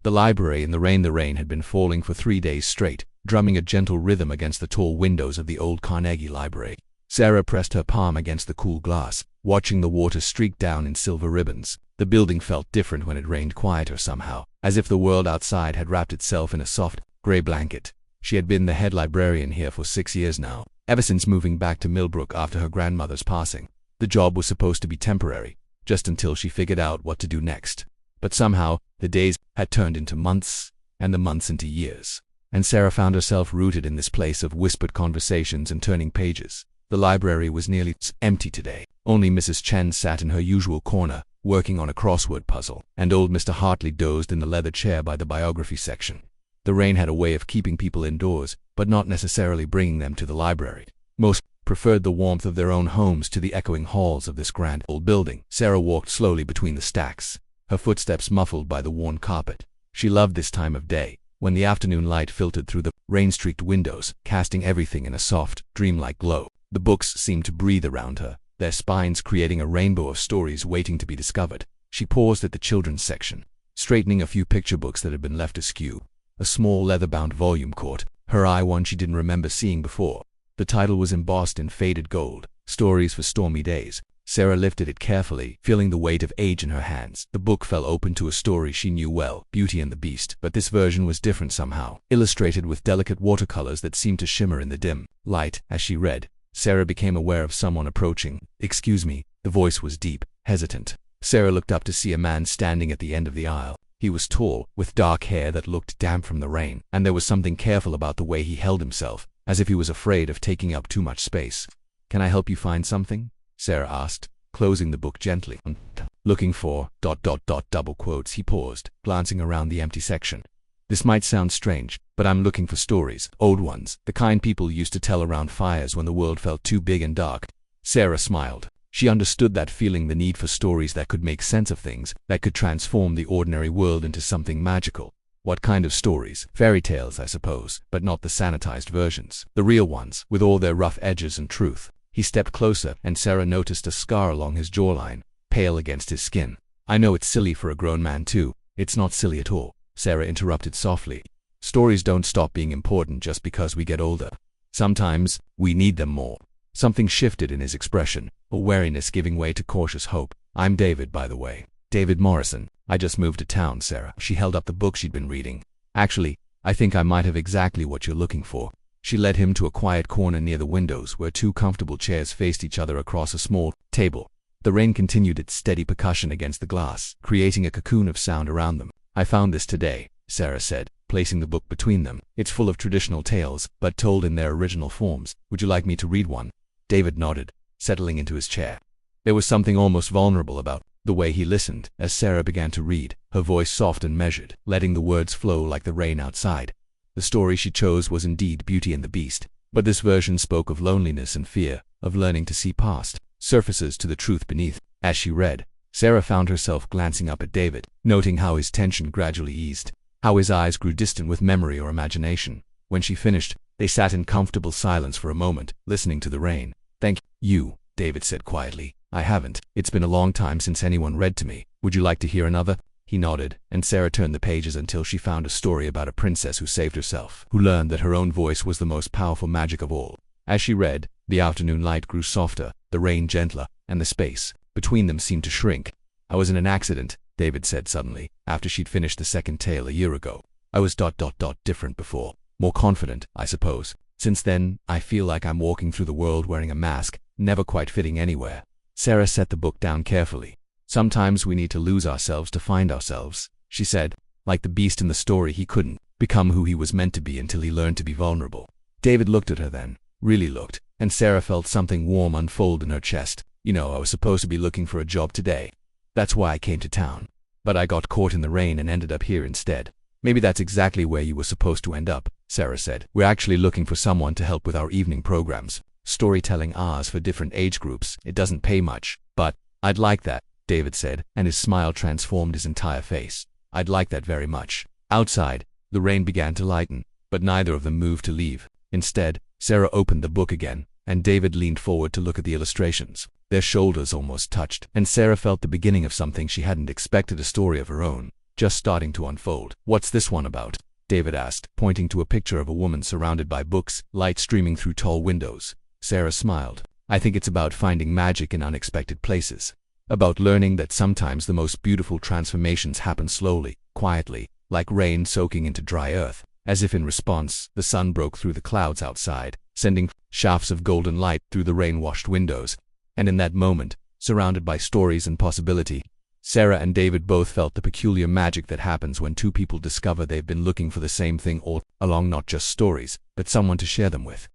The library in the rain had been falling for 3 days straight, drumming a gentle rhythm against the tall windows of the old Carnegie Library. Sarah pressed her palm against the cool glass, watching the water streak down in silver ribbons. The building felt different when it rained, quieter somehow, as if the world outside had wrapped itself in a soft, gray blanket. She had been the head librarian here for 6 years now, ever since moving back to Millbrook after her grandmother's passing. The job was supposed to be temporary, just until she figured out what to do next. But somehow, the days had turned into months, and the months into years. And Sarah found herself rooted in this place of whispered conversations and turning pages. The library was nearly empty today. Only Mrs. Chen sat in her usual corner, working on a crossword puzzle, and old Mr. Hartley dozed in the leather chair by the biography section. The rain had a way of keeping people indoors, but not necessarily bringing them to the library. Most preferred the warmth of their own homes to the echoing halls of this grand old building. Sarah walked slowly between the stacks, her footsteps muffled by the worn carpet. She loved this time of day, when the afternoon light filtered through the rain-streaked windows, casting everything in a soft, dreamlike glow. The books seemed to breathe around her, their spines creating a rainbow of stories waiting to be discovered. She paused at the children's section, straightening a few picture books that had been left askew. A small leather-bound volume caught her eye, one she didn't remember seeing before. The title was embossed in faded gold, Stories for Stormy Days. Sarah lifted it carefully, feeling the weight of age in her hands. The book fell open to a story she knew well, Beauty and the Beast, but this version was different somehow, illustrated with delicate watercolors that seemed to shimmer in the dim light. As she read, Sarah became aware of someone approaching. "Excuse me," the voice was deep, hesitant. Sarah looked up to see a man standing at the end of the aisle. He was tall, with dark hair that looked damp from the rain, and there was something careful about the way he held himself, as if he was afraid of taking up too much space. "Can I help you find something?" Sarah asked, closing the book gently. "Looking for ... double quotes." He paused, glancing around the empty section. "This might sound strange, but I'm looking for stories, old ones, the kind people used to tell around fires when the world felt too big and dark." Sarah smiled. She understood that feeling, the need for stories that could make sense of things, that could transform the ordinary world into something magical. What kind of stories? Fairy tales, I suppose, but not the sanitized versions. The real ones, with all their rough edges and truth. He stepped closer, and Sarah noticed a scar along his jawline, pale against his skin. "I know it's silly for a grown man too." "It's not silly at all," Sarah interrupted softly. "Stories don't stop being important just because we get older. Sometimes, we need them more." Something shifted in his expression, a wariness giving way to cautious hope. "I'm David, by the way. David Morrison. I just moved to town, Sarah." She held up the book she'd been reading. "Actually, I think I might have exactly what you're looking for." She led him to a quiet corner near the windows where 2 comfortable chairs faced each other across a small table. The rain continued its steady percussion against the glass, creating a cocoon of sound around them. "I found this today," Sarah said, placing the book between them. "It's full of traditional tales, but told in their original forms. Would you like me to read one?" David nodded, settling into his chair. There was something almost vulnerable about the way he listened as Sarah began to read, her voice soft and measured, letting the words flow like the rain outside. The story she chose was indeed Beauty and the Beast, but this version spoke of loneliness and fear, of learning to see past surfaces to the truth beneath. As she read, Sarah found herself glancing up at David, noting how his tension gradually eased, how his eyes grew distant with memory or imagination. When she finished, they sat in comfortable silence for a moment, listening to the rain. "Thank you," David said quietly. "I haven't. It's been a long time since anyone read to me. Would you like to hear another?" He nodded, and Sarah turned the pages until she found a story about a princess who saved herself, who learned that her own voice was the most powerful magic of all. As she read, the afternoon light grew softer, the rain gentler, and the space between them seemed to shrink. "I was in an accident," David said suddenly, after she'd finished the second tale a year ago. "I was ... different before. More confident, I suppose. Since then, I feel like I'm walking through the world wearing a mask, never quite fitting anywhere." Sarah set the book down carefully. "Sometimes we need to lose ourselves to find ourselves," she said. "Like the beast in the story, he couldn't become who he was meant to be until he learned to be vulnerable." David looked at her then, really looked, and Sarah felt something warm unfold in her chest. "You know, I was supposed to be looking for a job today. That's why I came to town. But I got caught in the rain and ended up here instead." "Maybe that's exactly where you were supposed to end up," Sarah said. "We're actually looking for someone to help with our evening programs. Storytelling hours for different age groups. It doesn't pay much, but I'd like that," David said, and his smile transformed his entire face. "I'd like that very much." Outside, the rain began to lighten, but neither of them moved to leave. Instead, Sarah opened the book again, and David leaned forward to look at the illustrations. Their shoulders almost touched, and Sarah felt the beginning of something she hadn't expected, a story of her own. just starting to unfold. "What's this one about?" David asked, pointing to a picture of a woman surrounded by books, light streaming through tall windows. Sarah smiled. "I think it's about finding magic in unexpected places. About learning that sometimes the most beautiful transformations happen slowly, quietly, like rain soaking into dry earth." As if in response, the sun broke through the clouds outside, sending shafts of golden light through the rain-washed windows. And in that moment, surrounded by stories and possibility, Sarah and David both felt the peculiar magic that happens when two people discover they've been looking for the same thing all along, not just stories, but someone to share them with.